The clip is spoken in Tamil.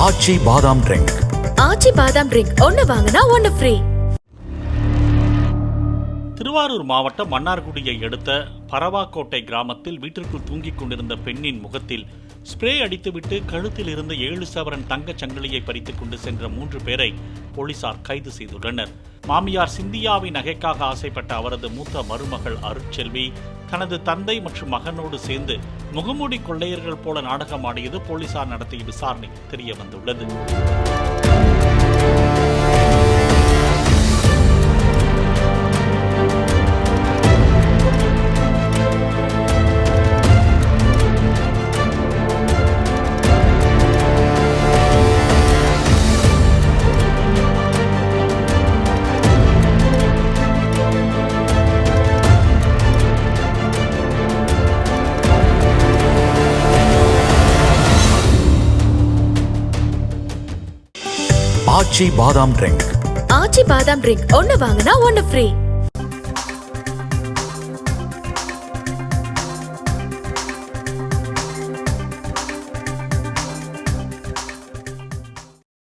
ஆச்சி பாதாம் ட்ரிங்க். ஆச்சி பாதாம் ட்ரிங்க் ஒன்னு வாங்கினா ஒன்னு ஃப்ரீ. திருவாரூர் மாவட்டம் மன்னார்குடியை அடுத்த பரவாக்கோட்டை கிராமத்தில் வீட்டிற்குள் தூங்கிக் கொண்டிருந்த பெண்ணின் முகத்தில் ஸ்ப்ரே அடித்துவிட்டு கழுத்தில் இருந்த 7 சவரன் தங்கச் சங்கிலியை பறித்துக் கொண்டு சென்ற 3 பேரை போலீசார் கைது செய்துள்ளனர். மாமியார் சிந்தியாவின் நகைக்காக ஆசைப்பட்ட அவரது மூத்த மருமகள் அருட்செல்வி தனது தந்தை மற்றும் மகனோடு சேர்ந்து முகமூடி கொள்ளையர்கள் போல நாடகமாடியது போலீசார் நடத்திய விசாரணை தெரிய வந்துள்ளது. ஆச்சி பாதாம் ட்ரிங்க். ஆச்சி பாதாம் ட்ரிங்க் ஒன்னு வாங்கினா ஒன்னு ஃப்ரீ.